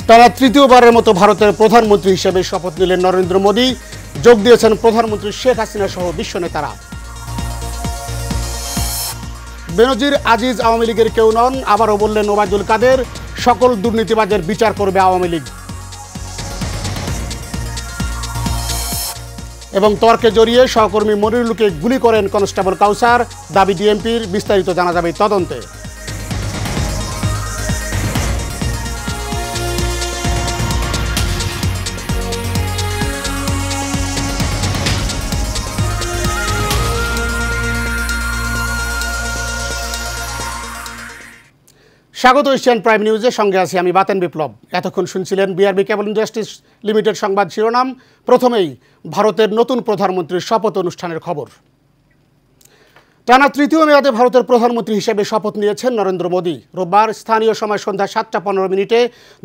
টানা তৃতীয়বারের মতো ভারতের প্রধানমন্ত্রী হিসেবে শপথ নিলেন নরেন্দ্র মোদী। যোগ দিয়েছেন প্রধানমন্ত্রী শেখ হাসিনা সহ বিশ্ব নেতারা। বেনজির আজিজ আওয়ামী লীগের কেউ নন, আবারও বললেন ওবায়দুল কাদের। সকল দুর্নীতিবাজের বিচার করবে আওয়ামী লীগ। এবং তর্কে জড়িয়ে সহকর্মী মনিরুলকে গুলি করেন কনস্টেবল কাউসার, দাবি ডিএমপির। বিস্তারিত জানা যাবে তদন্তে। স্বাগত এশিয়ান প্রাইম নিউজের সঙ্গে আছি আমি বাতেন বিপ্লব। এতক্ষণ শুনছিলেন বিআরবি কেবল ইন্ডাস্ট্রিজ লিমিটেড সংবাদ শিরোনাম। প্রথমেই ভারতের নতুন প্রধানমন্ত্রীর শপথ অনুষ্ঠানের খবর। টানা তৃতীয় মেয়াদে ভারতের প্রধানমন্ত্রী হিসেবে শপথ নিয়েছেন নরেন্দ্র মোদী। রোববার স্থানীয় সময় সন্ধ্যা 7:15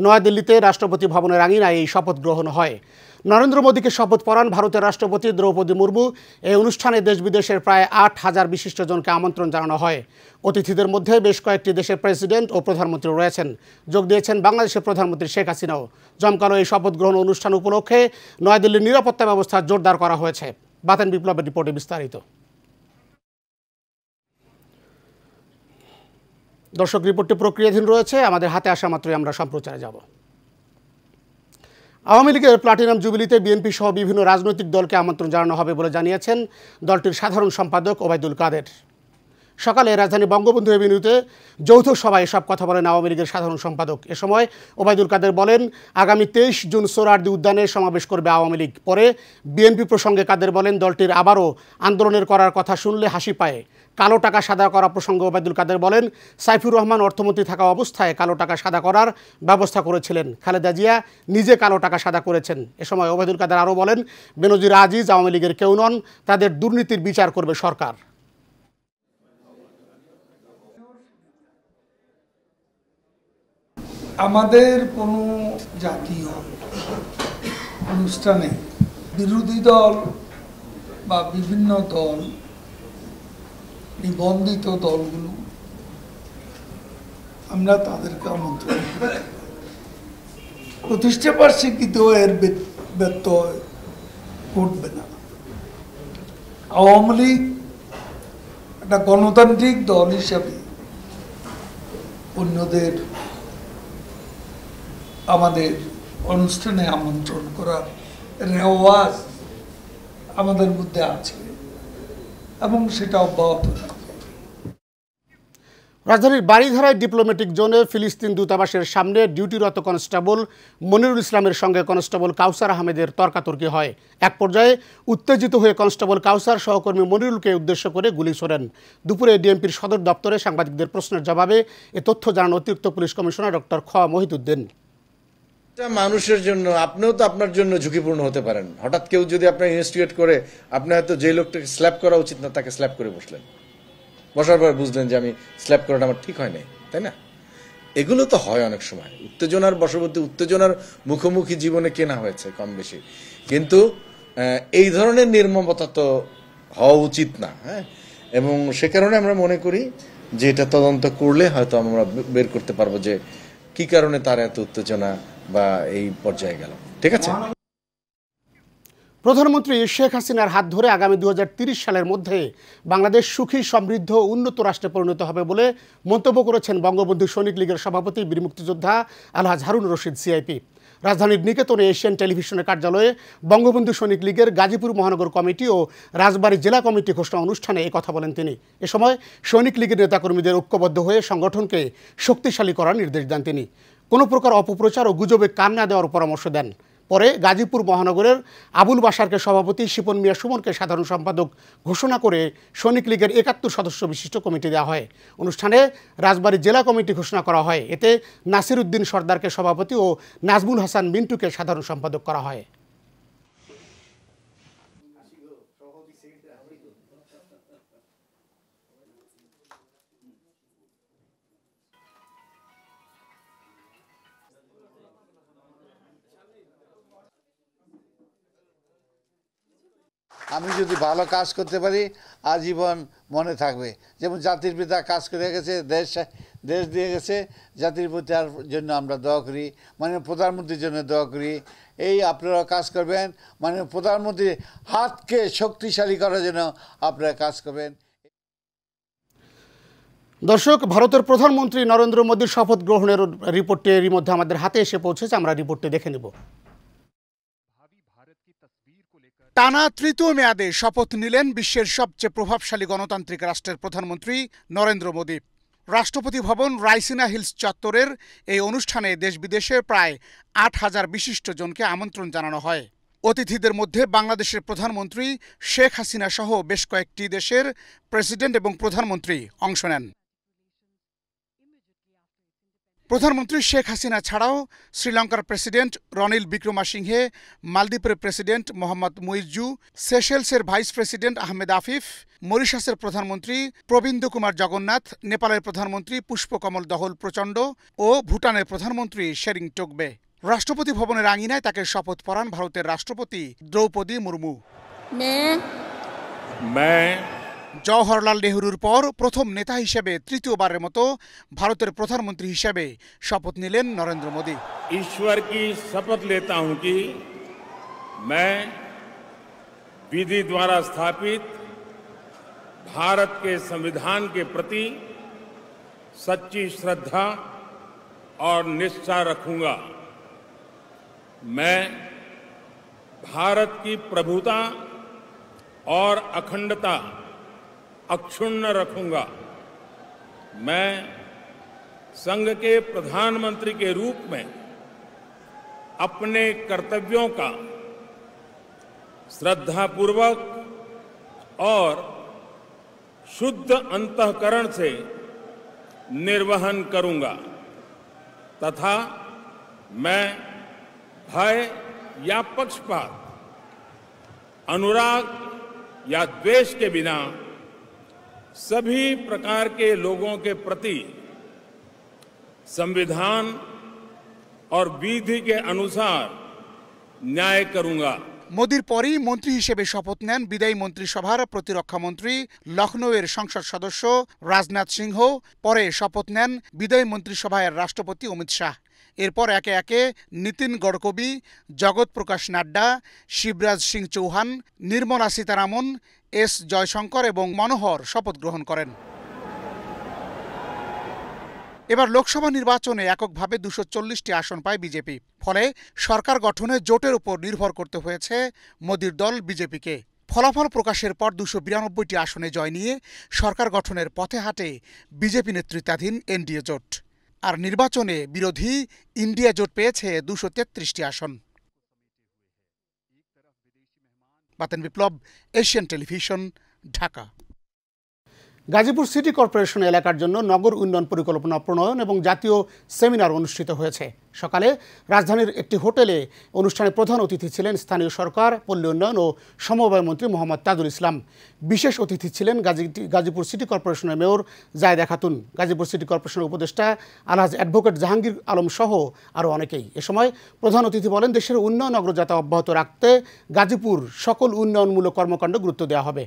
নয়াদিল্লিতে রাষ্ট্রপতি ভবনের আঙিনায় এই শপথ গ্রহণ হয়। নরেন্দ্র মোদীকে শপথ পড়ান ভারতের রাষ্ট্রপতি দ্রৌপদী মুর্মু। এই অনুষ্ঠানে দেশ বিদেশের প্রায় 8,000 বিশিষ্টজনকে আমন্ত্রণ জানানো হয়। অতিথিদের মধ্যে বেশ কয়েকটি দেশের প্রেসিডেন্ট ও প্রধানমন্ত্রী রয়েছেন। যোগ দিয়েছেন বাংলাদেশের প্রধানমন্ত্রী শেখ হাসিনাও। জমকালো এই শপথ গ্রহণ অনুষ্ঠান উপলক্ষে নয়াদিল্লির নিরাপত্তা ব্যবস্থা জোরদার করা হয়েছে। বাতেন বিপ্লবের রিপোর্টে বিস্তারিত। দর্শক, রিপোর্টটি প্রক্রিয়াধীন রয়েছে, আমাদের হাতে আসা মাত্রই আমরা সম্প্রচারে যাব। আওয়ামী লীগের প্লাটিনাম জুবিলিতে বিএনপি সহ বিভিন্ন রাজনৈতিক দলকে আমন্ত্রণ জানানো হবে বলে জানিয়েছেন দলটির সাধারণ সম্পাদক ওবায়দুল কাদের। সকালে রাজধানী বঙ্গবন্ধু এভিনিউতে যৌথ সভায় এসব কথা বলেন আওয়ামী লীগের সাধারণ সম্পাদক। এ সময় ওবায়দুল কাদের বলেন, আগামী 23 জুন সোহরাওয়ার্দী উদ্যানে সমাবেশ করবে আওয়ামী লীগ। পরে বিএনপি প্রসঙ্গে কাদের বলেন, দলটির আবারও আন্দোলনের করার কথা শুনলে হাসি পায়। কালো টাকা সাদা করা প্রসঙ্গে ওবায়দুল কাদের বলেন, সাইফুর রহমান অর্থমন্ত্রী থাকা অবস্থায় কালো টাকা সাদা করার ব্যবস্থা করেছিলেন। খালেদা জিয়া নিজে কালো টাকা সাদা করেছেন। এ সময় ওবায়দুল কাদের আরও বলেন, বেনজির আজিজ আওয়ামী লীগের কেউ নন, তাদের দুর্নীতির বিচার করবে সরকার। আমাদের কোনো জাতীয় অনুষ্ঠানে বিরোধী দল বা বিভিন্ন দল, নিবন্ধিত দলগুলো, আমরা তাদেরকে আমন্ত্রণ করি। প্রতিষ্ঠা বার্ষিকীতেও এর ব্যত্যয় ঘটবে না। আওয়ামী লীগ একটা গণতান্ত্রিক দল হিসাবে অন্যদের আমাদের অনুষ্ঠানে আমন্ত্রণ করার রেওয়াজ আমাদের মধ্যে আছে এবং সেটা অব্যাহত থাকবে। রাজধানীর বাড়িধারায় ডিপ্লোম্যাটিক জোনে ফিলিস্তিন দূতাবাসের সামনে ডিউটিরত কনস্টেবল মনিরুল ইসলামের সঙ্গে কনস্টেবল কাউসার আহমেদের তর্কাতর্কি হয়। এক পর্যায়ে উত্তেজিত হয়ে কনস্টেবল কাউসার সহকর্মী মনিরুলকে উদ্দেশ্য করে গুলি ছোড়েন। দুপুরে ডিএমপির সদর দপ্তরে সাংবাদিকদের প্রশ্নের জবাবে এ তথ্য জানান অতিরিক্ত পুলিশ কমিশনার ডক্টর খ মহিদুদ্দিন। মানুষের জন্য আপনিও তো আপনার জন্য ঝুঁকিপূর্ণ হতে পারেন। হঠাৎ কেউ যদি আপনার ইনভেস্টিগেট করে, আপনি হয়তো যে লোকটাকে স্ল্যাপ করা উচিত না তাকে স্ল্যাপ করে বসলেন, বসার পর বুঝলেন যে আমি স্ল্যাপ করাটা আমার ঠিক হয় নাই, তাই না? এগুলো তো হয় অনেক সময়। উত্তেজনার বশবর্তী, উত্তেজনার মুখোমুখি জীবনে কেনা হয়েছে কম বেশি, কিন্তু এই ধরনের নির্মমতা তো হওয়া উচিত না। হ্যাঁ, এবং সে কারণে আমরা মনে করি যে এটা তদন্ত করলে হয়তো আমরা বের করতে পারবো যে কি কারণে তার এত উত্তেজনা বা এই পর্যায়ে গেল। ঠিক আছে। প্রধানমন্ত্রী শেখ হাসিনার হাত ধরে আগামী 2030 সালের মধ্যে বাংলাদেশ সুখী, সমৃদ্ধ, উন্নত রাষ্ট্রে পরিণত হবে বলে মন্তব্য করেছেন বঙ্গবন্ধু সৈনিক লীগের সভাপতি বীর মুক্তিযোদ্ধা আলহাজ হারুন রশিদ সিআইপি। রাজধানীর নিকেতনে এশিয়ান টেলিভিশনের কার্যালয়ে বঙ্গবন্ধু সৈনিক লীগের গাজীপুর মহানগর কমিটি ও রাজবাড়ী জেলা কমিটি ঘোষণা অনুষ্ঠানে এই কথা বলেন তিনি। এ সময় সৈনিক লীগের নেতাকর্মীদের ঐক্যবদ্ধ হয়ে সংগঠনকে শক্তিশালী করার নির্দেশ দেন তিনি। কোনো প্রকার অপপ্রচার ও গুজবে কান না দেওয়ার পরামর্শ দেন। পরে গাজীপুর মহানগরের আবুল বাশারকে সভাপতি, শিপন মিয়া সুমনকে সাধারণ সম্পাদক ঘোষণা করে সৈনিক লীগের 71 সদস্য বিশিষ্ট কমিটি দেওয়া হয়। অনুষ্ঠানে রাজবাড়ী জেলা কমিটি ঘোষণা করা হয়। এতে নাসির উদ্দিন সর্দারকে সভাপতি ও নাজমুল হাসান মিন্টুকে সাধারণ সম্পাদক করা হয়। আমি যদি ভালো কাজ করতে পারি আজীবন মনে থাকবে। যেমন জাতির পিতা কাজ করে গেছে, দেশ দিয়ে গেছে, জাতির প্রতি জন্য আমরা দোয়া করি, মাননীয় প্রধানমন্ত্রীর জন্য দোয়া করি। এই আপনারা কাজ করবেন, মাননীয় প্রধানমন্ত্রীর হাতকে শক্তিশালী করার জন্য আপনারা কাজ করবেন। দর্শক, ভারতের প্রধানমন্ত্রী নরেন্দ্র মোদীর শপথ গ্রহণের রিপোর্টটি এরই মধ্যে আমাদের হাতে এসে পৌঁছেছে, আমরা রিপোর্টটি দেখে নেব। টানা তৃতীয় মেয়াদে শপথ নিলেন বিশ্বের সবচেয়ে প্রভাবশালী গণতান্ত্রিক রাষ্ট্রের প্রধানমন্ত্রী নরেন্দ্র মোদী। রাষ্ট্রপতি ভবন রাইসিনা হিলস চত্বরের এই অনুষ্ঠানে দেশ বিদেশের প্রায় ৮,০০০ বিশিষ্ট জনকে আমন্ত্রণ জানানো হয়। অতিথিদের মধ্যে বাংলাদেশের প্রধানমন্ত্রী শেখ হাসিনা সহ বেশ কয়েকটি দেশের প্রেসিডেন্ট এবং প্রধানমন্ত্রী অংশ নেন। প্রধানমন্ত্রী শেখ হাসিনা ছাড়াও শ্রীলঙ্কার প্রেসিডেন্ট রনিল বিক্রমাসিংহে, মালদ্বীপের প্রেসিডেন্ট মোহাম্মদ মুইজ্জু, সেশেলসের ভাইস প্রেসিডেন্ট আহমেদ আফিফ, মরিশাসের প্রধানমন্ত্রী প্রবীন্দ্র কুমার জগন্নাথ, নেপালের প্রধানমন্ত্রী পুষ্পকমল দহল প্রচণ্ড ও ভুটানের প্রধানমন্ত্রী শেরিং টোকবে। রাষ্ট্রপতি ভবনের আঙিনায় তাকে শপথ পড়ান ভারতের রাষ্ট্রপতি দ্রৌপদী মুর্মু। জওহরলাল নেহরুর পর প্রথম নেতা হিসেবে তৃতীয়বারের মতো ভারতের প্রধানমন্ত্রী হিসেবে শপথ নিলেন নরেন্দ্র মোদী। ईश्वर की शपथ लेता हूं कि मैं विधि द्वारा स्थापित भारत के संविधान के प्रति सच्ची श्रद्धा और निष्ठा रखूंगा। मैं भारत की प्रभुता और अखंडता अक्षुण्ण रखूंगा। मैं संघ के प्रधानमंत्री के रूप में अपने कर्तव्यों का श्रद्धापूर्वक और शुद्ध अंतःकरण से निर्वहन करूंगा तथा मैं भय या पक्षपात, अनुराग या द्वेष के बिना सभी प्रकार के लोगों के प्रति संविधान और विधि के अनुसार न्याय करूंगा। মোদির পরই মন্ত্রী হিসেবে শপথ নেন বিদায়ী মন্ত্রিসভার প্রতিরক্ষা মন্ত্রী, লখনৌয়ের সংসদ সদস্য রাজনাথ সিংহ। পরে শপথ নেন বিদায়ী মন্ত্রিসভার রাষ্ট্রপতি অমিত শাহ। এরপর একে একে নীতিন গডকরি, জগৎ প্রকাশ নাড্ডা, শিবরাজ সিং চৌহান, নির্মলা সীতারামন, এস জয়শঙ্কর এবং মনোহর শপথ গ্রহণ করেন। এবার লোকসভা নির্বাচনে এককভাবে ২৪০টি আসন পায় বিজেপি। ফলে সরকার গঠনে জোটের উপর নির্ভর করতে হয়েছে মোদির দল বিজেপিকে। ফলাফল প্রকাশের পর ২৯২টি আসনে জয় নিয়ে সরকার গঠনের পথে হাঁটে বিজেপি নেতৃত্বাধীন এনডিএ জোট। আর নির্বাচনে বিরোধী ইন্ডিয়া জোট পেয়েছে ২৩৩টি আসন। Baten Biplob, Asian television, Dhaka. Gazipur city corporation এলাকার জন্য নগর উন্নয়ন পরিকল্পনা প্রণয়ন এবং জাতীয় সেমিনার অনুষ্ঠিত হয়েছে। সকালে রাজধানীর একটি হোটেলে অনুষ্ঠানে প্রধান অতিথি ছিলেন স্থানীয় সরকার, পল্লী উন্নয়ন ও সমবায় মন্ত্রী মোহাম্মদ তাজুল ইসলাম। বিশেষ অতিথি ছিলেন গাজীপুর সিটি কর্পোরেশনের মেয়র জায়েদা খাতুন, গাজীপুর সিটি কর্পোরেশনের উপদেষ্টা আলহাজ অ্যাডভোকেট জাহাঙ্গীর আলম সহ আরও অনেকেই। এ সময় প্রধান অতিথি বলেন, দেশের উন্নয়ন অগ্রযাত্রা অব্যাহত রাখতে গাজীপুর সকল উন্নয়নমূলক কর্মকাণ্ড গুরুত্ব দেওয়া হবে।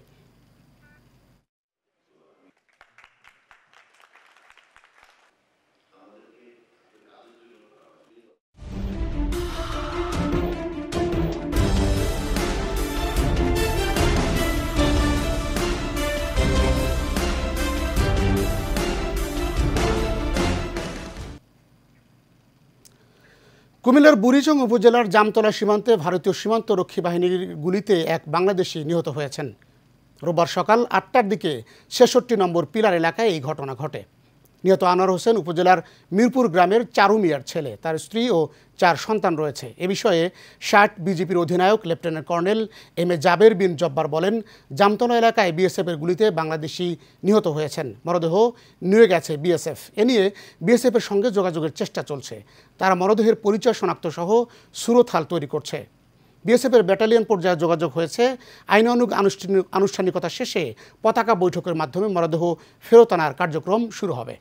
কুমিল্লার বুড়িচং উপজেলার জামতলা সীমান্তে ভারতীয় সীমান্তরক্ষী বাহিনীর গুলিতে এক বাংলাদেশি নিহত হয়েছেন। রোববার সকাল ৮টার দিকে ৬৬ নম্বর পিলার এলাকায় এই ঘটনা ঘটে। নিহত আনোয়ার হোসেন উপজেলার মিরপুর গ্রামের চারু মিয়ার ছেলে। তার স্ত্রী ও 4 সন্তান রয়েছে। এ বিষয়ে ৬০ বিজিবির অধিনায়ক lieutenant colonel M A Jaber বিন জব্বার বলেন, জামতলা এলাকায় বিএসএফের গুলিতে বাংলাদেশি নিহত হয়েছেন। মরদেহ নিয়ে গেছে বিএসএফ। এ নিয়ে বিএসএফের সঙ্গে যোগাযোগের চেষ্টা চলছে। তারা মরদেহের পরিচয় শনাক্ত সহ সুরতহাল তৈরি করছে। বিএসএফের ব্যাটালিয়ন পর্যায়ে যোগাযোগ হয়েছে। আইনানুগ আনুষ্ঠানিকতা শেষে পতাকা বৈঠকের মাধ্যমে মরদেহ ফেরত আনার কার্যক্রম শুরু হবে।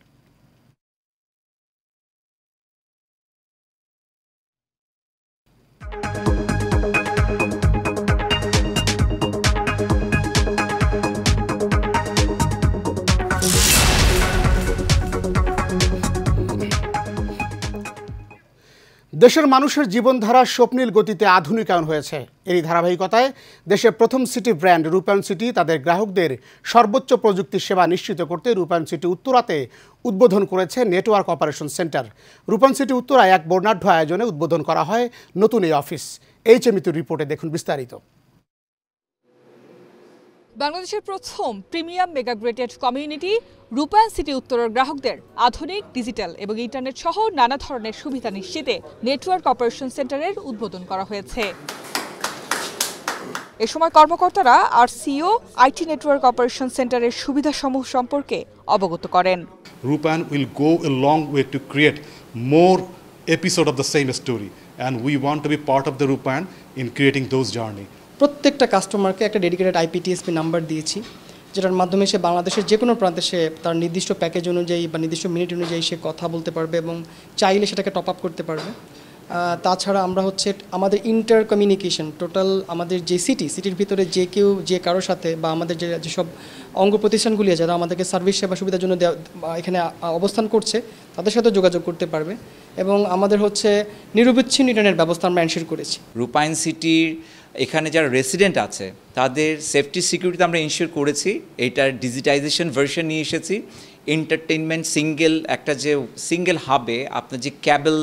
দেশের মানুষের জীবনধারা স্বপ্নিল গতিতে আধুনিকায়ন হয়েছে। এরই ধারাবাহিকতায় দেশের প্রথম সিটি ব্র্যান্ড রূপায়ণ সিটি তাদের গ্রাহকদের সর্বোচ্চ প্রযুক্তি সেবা নিশ্চিত করতে রূপায়ণ সিটি উত্তরাতে উদ্বোধন করেছে নেটওয়ার্ক অপারেশন সেন্টার। রূপায়ণ সিটি উত্তরায় এক বর্ণাঢ্য আয়োজনে উদ্বোধন করা হয় নতুন এই অফিস। HMIতুর রিপোর্টে দেখুন বিস্তারিত। বাংলাদেশের প্রথম প্রিমিয়াম মেগাগ্রেটেড কমিউনিটি রূপায়ণ সিটি উত্তরের গ্রাহকদের আধুনিক ডিজিটাল এবং ইন্টারনেট সহ নানা ধরনের সুবিধা নিশ্চিতে নেটওয়ার্ক অপারেশন সেন্টারের উদ্বোধন করা হয়েছে। এ সময় কর্মকর্তারা RCO আইটি নেটওয়ার্ক অপারেশন সেন্টারের সুবিধাসমূহ সম্পর্কে অবগত করেন। Roopan will go a long way to create more episode of the same story, and we want to be part of the Roopan in creating those journey. প্রত্যেকটা কাস্টমারকে একটা dedicated IPTSP number দিয়েছি, যেটার মাধ্যমে সে বাংলাদেশের যে কোনো প্রান্তে সে তার নির্দিষ্ট প্যাকেজ অনুযায়ী বা নির্দিষ্ট মিনিট অনুযায়ী সে কথা বলতে পারবে এবং চাইলে সেটাকে টপ আপ করতে পারবে। তাছাড়া আমরা আমাদের ইন্টার কমিউনিকেশন টোটাল আমাদের যে সিটির ভিতরে যে কেউ যে কারোর সাথে বা আমাদের যেসব অঙ্গ প্রতিষ্ঠানগুলি আছে যারা আমাদেরকে সার্ভিস সেবা সুবিধার জন্য এখানে অবস্থান করছে তাদের সাথে যোগাযোগ করতে পারবে এবং আমাদের নিরবিচ্ছিন্ন ইন্টারনেট ব্যবস্থা আমরা এনশিওর করেছি। রূপায়ণ সিটির এখানে যারা রেসিডেন্ট আছে তাদের সেফটি সিকিউরিটি আমরা ইনশিওর করেছি। এটার ডিজিটাইজেশন ভার্সন নিয়ে এসেছি। এন্টারটেইনমেন্ট সিঙ্গেল হাবে আপনার যে ক্যাবল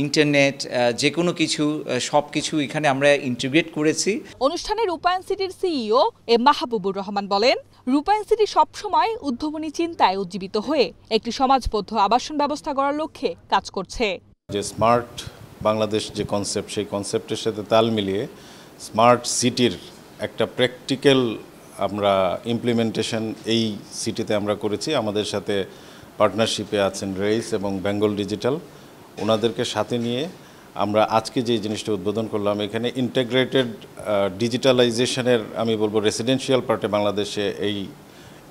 ইন্টারনেট যে কোনো কিছু সব কিছু এখানে আমরা ইন্টিগ্রেট করেছি। অনুষ্ঠানে রূপায়ণ সিটির CEO মাহবুবুর রহমান বলেন, রূপায়ণ সিটি সবসময় উদ্ভাবনী চিন্তায় উজ্জীবিত হয়ে একটি সমাজবদ্ধ আবাসন ব্যবস্থা গড়ার লক্ষ্যে কাজ করছে। যে স্মার্ট বাংলাদেশ যে কনসেপ্ট, সেই কনসেপ্টের সাথে তাল মিলিয়ে স্মার্ট সিটির একটা প্র্যাকটিক্যাল আমরা ইমপ্লিমেন্টেশন এই সিটিতে আমরা করেছি। আমাদের সাথে পার্টনারশিপে আছেন রেইস এবং বেঙ্গল ডিজিটাল। ওনাদেরকে সাথে নিয়ে আমরা আজকে যে জিনিসটা উদ্বোধন করলাম, এখানে ইন্টিগ্রেটেড ডিজিটালাইজেশনের আমি বলবো রেসিডেন্সিয়াল পার্টে বাংলাদেশে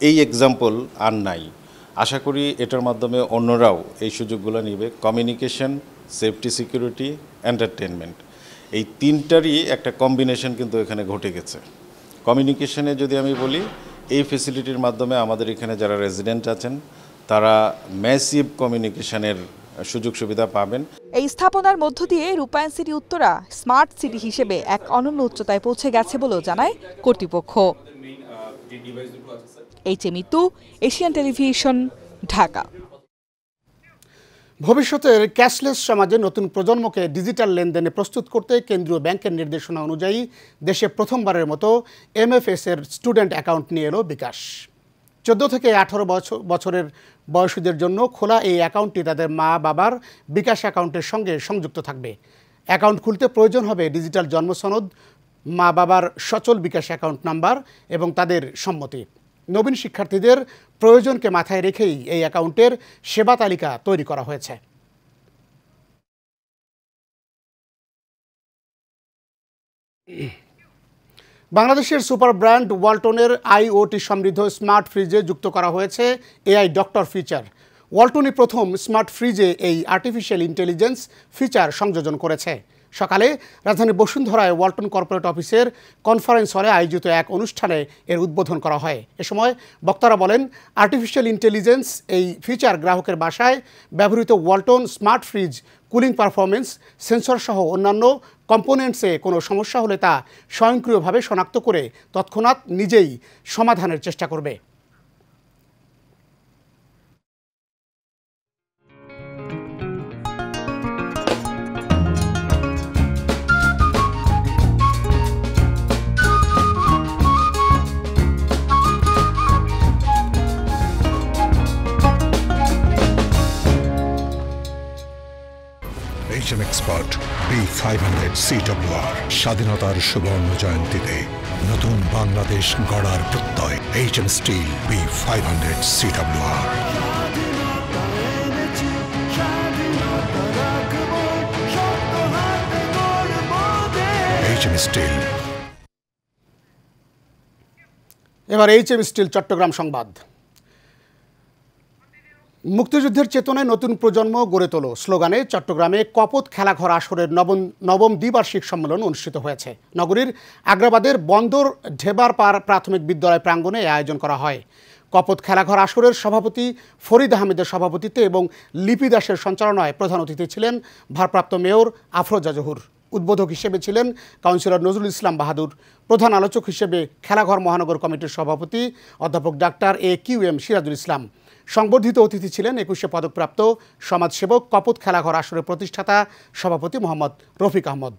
এই এক্সাম্পল আর নাই। আশা করি এটার মাধ্যমে অন্যরাও এই সুযোগগুলো নিবে। কমিউনিকেশন, সেফটি, সিকিউরিটি, এন্টারটেনমেন্ট, এই তিনটারই একটা কম্বিনেশন কিন্তু এখানে ঘটে গেছে। কমিউনিকেশনে যদি আমি বলি, এই ফেসিলিটির মাধ্যমে আমাদের এখানে যারা রেসিডেন্ট আছেন তারা ম্যাসিভ কমিউনিকেশনের সুযোগ সুবিধা পাবেন। এই স্থাপনার মধ্য দিয়ে রূপায়ণ সিটি উত্তরা স্মার্ট সিটি হিসেবে এক অনন্য উচ্চতায় পৌঁছে গেছে বলেও জানায় কর্তৃপক্ষ। HMIতু, এশিয়ান টেলিভিশন, ঢাকা। ভবিষ্যতের ক্যাশলেস সমাজে নতুন প্রজন্মকে ডিজিটাল লেনদেনে প্রস্তুত করতে কেন্দ্রীয় ব্যাংকের নির্দেশনা অনুযায়ী দেশে প্রথমবারের মতো MFS-এর স্টুডেন্ট অ্যাকাউন্ট নিয়ে এলো বিকাশ। 14 থেকে 18 বছরের বয়সীদের জন্য খোলা এই অ্যাকাউন্টটি তাদের মা বাবার বিকাশ অ্যাকাউন্টের সঙ্গে সংযুক্ত থাকবে। অ্যাকাউন্ট খুলতে প্রয়োজন হবে ডিজিটাল জন্মসনদ, মা বাবার সচল বিকাশ অ্যাকাউন্ট নাম্বার এবং তাদের সম্মতি। নবীন শিক্ষার্থীদের প্রয়োজনকে মাথায় রেখেই এই অ্যাকাউন্টের সেবা তালিকা তৈরি করা হয়েছে। বাংলাদেশের সুপার ব্র্যান্ড ওয়ালটনের IoT সমৃদ্ধ স্মার্ট ফ্রিজে যুক্ত করা হয়েছে AI ডক্টর ফিচার। ওয়ালটনই প্রথম স্মার্ট ফ্রিজে এই আর্টিফিশিয়াল ইন্টেলিজেন্স ফিচার সংযোজন করেছে। সকালে রাজধানীর বসুন্ধরায় ওয়ালটন কর্পোরেট অফিসের কনফারেন্স হলে আয়োজিত এক অনুষ্ঠানে এর উদ্বোধন করা হয়। এ সময় বক্তারা বলেন, আর্টিফিশিয়াল ইন্টেলিজেন্স এই ফিচার গ্রাহকের বাসায় ব্যবহৃত Walton smart fridge cooling performance, sensor সহ অন্যান্য কম্পোনেন্টসে কোনো সমস্যা হলে তা স্বয়ংক্রিয়ভাবে শনাক্ত করে তৎক্ষণাৎ নিজেই সমাধানের চেষ্টা করবে। HM Expert B500 CWR স্বাধীনতার সুবর্ণ জয়ন্তীতে নতুন বাংলাদেশ গড়ার প্রত্যয়। HM Steel B500 CWR। HM Steel। এবার HM Steel চট্টগ্রাম সংবাদ। মুক্তিযুদ্ধের চেতনায় নতুন প্রজন্ম গড়ে তোলো স্লোগানে চট্টগ্রামে কপোত খেলাঘর আসরের নবম দ্বিবার্ষিক সম্মেলন অনুষ্ঠিত হয়েছে। নগরীর আগ্রাবাদের বন্দর ঢেবার পাড় প্রাথমিক বিদ্যালয় প্রাঙ্গণে আয়োজন করা হয়। কপত খেলাঘর আসরের সভাপতি ফরিদ আহমেদের সভাপতিত্বে এবং লিপি দাসের সঞ্চালনায় প্রধান অতিথি ছিলেন ভারপ্রাপ্ত মেয়র আফরোজা জহুর। উদ্বোধক হিসেবে ছিলেন কাউন্সিলর নজরুল ইসলাম বাহাদুর। প্রধান আলোচক হিসেবে খেলাঘর মহানগর কমিটির সভাপতি অধ্যাপক ডাক্তার AQM সিরাজুল ইসলাম। সংবর্ধিত অতিথি ছিলেন 21শে পদকপ্রাপ্ত সমাজসেবক কপত খেলাঘর আসরের প্রতিষ্ঠাতা সভাপতি মোহাম্মদ রফিক আহমদ।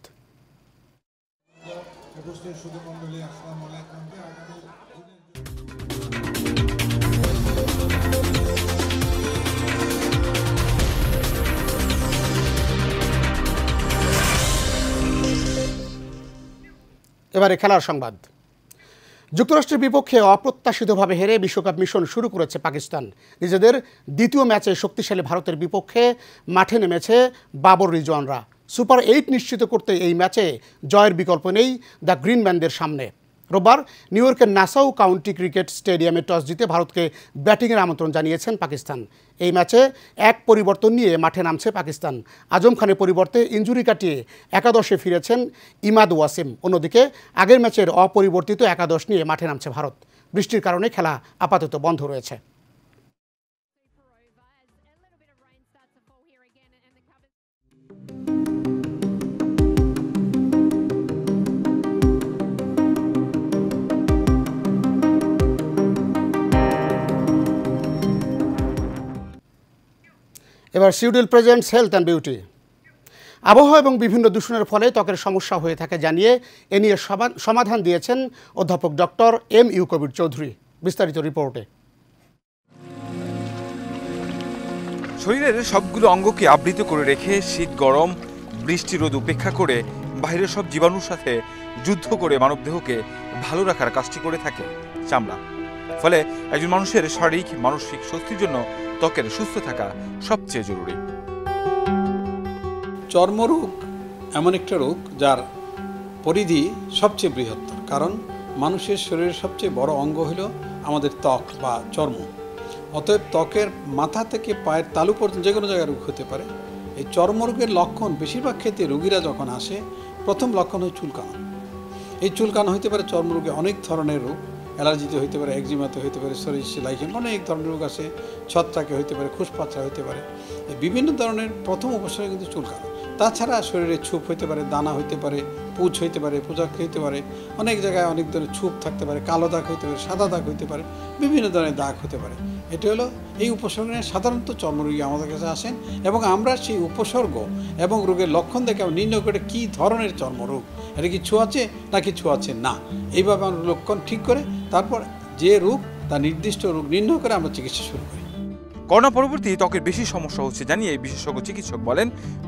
এবারে খেলার সংবাদ। যুক্তরাষ্ট্রের বিপক্ষে অপ্রত্যাশিতভাবে হেরে বিশ্বকাপ মিশন শুরু করেছে পাকিস্তান। নিজেদের দ্বিতীয় ম্যাচে শক্তিশালী ভারতের বিপক্ষে মাঠে নেমেছে বাবর রিজওয়ানরা। সুপার 8 নিশ্চিত করতে এই ম্যাচে জয়ের বিকল্প নেই দ্য গ্রিনম্যানদের সামনে। রোববার নিউ ইয়র্কের নাসাউ কাউন্টি ক্রিকেট স্টেডিয়ামে টস জিতে ভারতকে ব্যাটিংয়ের আমন্ত্রণ জানিয়েছেন পাকিস্তান। এই ম্যাচে এক পরিবর্তন নিয়ে মাঠে নামছে পাকিস্তান। আজম খানের পরিবর্তে ইনজুরি কাটিয়ে একাদশে ফিরেছেন ইমাদ ওয়াসিম। অন্যদিকে আগের ম্যাচের অপরিবর্তিত একাদশ নিয়ে মাঠে নামছে ভারত। বৃষ্টির কারণে খেলা আপাতত বন্ধ রয়েছে। এবার সিউডিল প্রেজেন্টস হেলথ অ্যান্ড বিউটি। আবহাওয়া এবং বিভিন্ন দূষণের ফলে ত্বকের সমস্যা হয়ে থাকে জানিয়ে এ নিয়ে সমাধান দিয়েছেন অধ্যাপক ডক্টর MU কবির চৌধুরী। বিস্তারিত রিপোর্টে। শরীরের সবগুলো অঙ্গকে আবৃত করে রেখে শীত গরম বৃষ্টি রোদ উপেক্ষা করে বাইরের সব জীবাণুর সাথে যুদ্ধ করে মানবদেহকে ভালো রাখার কাজটি করে থাকে চামড়া। ফলে একজন মানুষের শারীরিক মানসিক স্বস্তির জন্য ত্বকের সুস্থ থাকা সবচেয়ে জরুরি। চর্মরোগ এমন একটা রোগ যার পরিধি সবচেয়ে বৃহত্তর, কারণ মানুষের শরীরের সবচেয়ে বড় অঙ্গ হলো আমাদের ত্বক বা চর্ম। অতএব ত্বকের মাথা থেকে পায়ের তালু পর্যন্ত যে কোনো জায়গায় রোগ হতে পারে। এই চর্মরোগের লক্ষণ বেশিরভাগ ক্ষেত্রে রোগীরা যখন আসে প্রথম লক্ষণ হয় চুলকানো। এই চুলকানো হতে পারে চর্মরোগে অনেক ধরনের রোগ, অ্যালার্জিতে হইতে পারে, একজিমাতে হইতে পারে, সরিষা লাইকেন অনেক ধরনের রোগ আছে, ছত্রাকে হইতে পারে, খুশপাত্রা হইতে পারে। এই বিভিন্ন ধরনের প্রথম উপসর্গ কিন্তু চুলকানো। তাছাড়া শরীরে ছুপ হইতে পারে, দানা হইতে পারে, পুঁজ হইতে পারে, পোজাক হইতে পারে, অনেক জায়গায় অনেক ধরনের ছুপ থাকতে পারে, কালো দাগ হইতে পারে, সাদা দাগ হইতে পারে, বিভিন্ন ধরনের দাগ হতে পারে। এটা হলো এই উপসর্গ নিয়ে সাধারণত চর্মরোগী আমাদের কাছে আসেন এবং আমরা সেই উপসর্গ এবং রোগের লক্ষণ দেখে আমরা নির্ণয় করে কী ধরনের চর্মরোগ, এটা কি ছোঁয়াচে নাকি ছোঁয়াচে না, এইভাবে আমরা লক্ষণ ঠিক করে তারপর যে রোগ তার নির্দিষ্ট রোগ নির্ণয় করে আমরা চিকিৎসা শুরু করি। করোনা পরবর্তী ত্বকের বেশি সমস্যা হচ্ছে জানিয়ে বিশেষজ্ঞ চিকিৎসক বলেন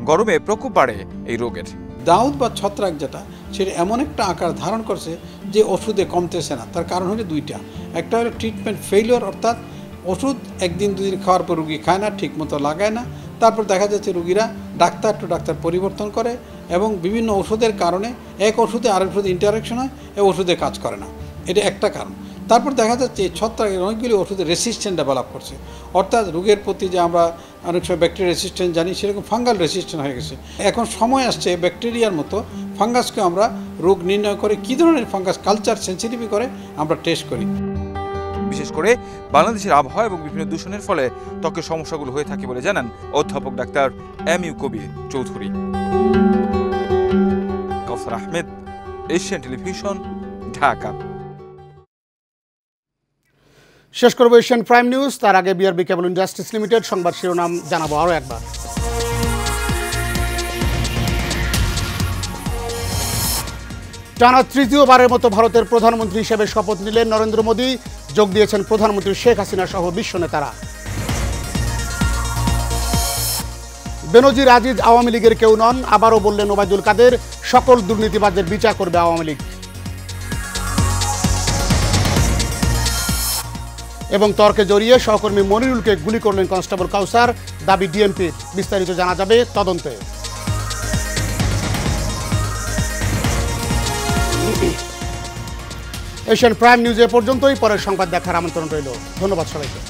গরমে প্রকোপ বাড়ে এই রোগের। দাউদ বা ছত্রাক যেটা সেটা এমন একটা আকার ধারণ করছে যে ওষুধে কমতেছে না। তার কারণ হলো দুইটা। একটা হলো ট্রিটমেন্ট ফেইলিওর, অর্থাৎ ওষুধ একদিন দুদিন খাওয়ার পর রুগী খায় না, ঠিক মতো লাগায় না। তারপর দেখা যাচ্ছে রুগীরা ডাক্তার টু ডাক্তার পরিবর্তন করে এবং বিভিন্ন ওষুধের কারণে এক ওষুধে আরেক ওষুধে ইন্টারাকশন হয়, এই ওষুধে কাজ করে না। এটা একটা কারণ। তারপর দেখা যাচ্ছে ছত্রাকের অনেকগুলি ওষুধে রেসিস্ট্যান্ট ডেভেলপ করছে, অর্থাৎ রোগের প্রতি যে আমরা অনেক সময় ব্যাকটেরিয়া রেসিস্ট্যান্ট জানি সেরকম ফাঙ্গাল রেসিস্ট্যান্ট হয়ে গেছে। এখন সময় আসছে ব্যাকটেরিয়ার মতো ফাঙ্গাসকে আমরা রোগ নির্ণয় করে কী ধরনের ফাঙ্গাস কালচার সেন্সিটিভ করে আমরা টেস্ট করি। বিশেষ করে বাংলাদেশের আবহাওয়া এবং বিভিন্ন দূষণের ফলে ত্বকের সমস্যাগুলো হয়ে থাকে বলে জানান অধ্যাপক ডাক্তার MU কবির চৌধুরী। কাউসার আহমেদ, এশিয়ান টেলিভিশন, ঢাকা। শেষ করব এশিয়ান প্রাইম নিউজ। তার আগে BRB কেবল ইন্ডাস্ট্রিজ লিমিটেড সংবাদ শিরোনাম জানাবো আরও একবার। টানা তৃতীয়বারের মতো ভারতের প্রধানমন্ত্রী হিসেবে শপথ নিলেন নরেন্দ্র মোদী। যোগ দিয়েছেন প্রধানমন্ত্রী শেখ হাসিনা সহ বিশ্ব নেতারা। বেনজির আজিজ আওয়ামী লীগের কেউ নন, আবারও বললেন ওবায়দুল কাদের। সকল দুর্নীতিবাজদের বিচার করবে আওয়ামী লীগ। এবং তর্কে জড়িয়ে সহকর্মী মনিরুলকে গুলি করলেন কনস্টেবল কাউসার, দাবি ডিএমপির। বিস্তারিত জানা যাবে তদন্তে। এশিয়ান প্রাইম নিউজ এ পর্যন্তই। পরের সংবাদ দেখার আমন্ত্রণ রইল। ধন্যবাদ সবাইকে।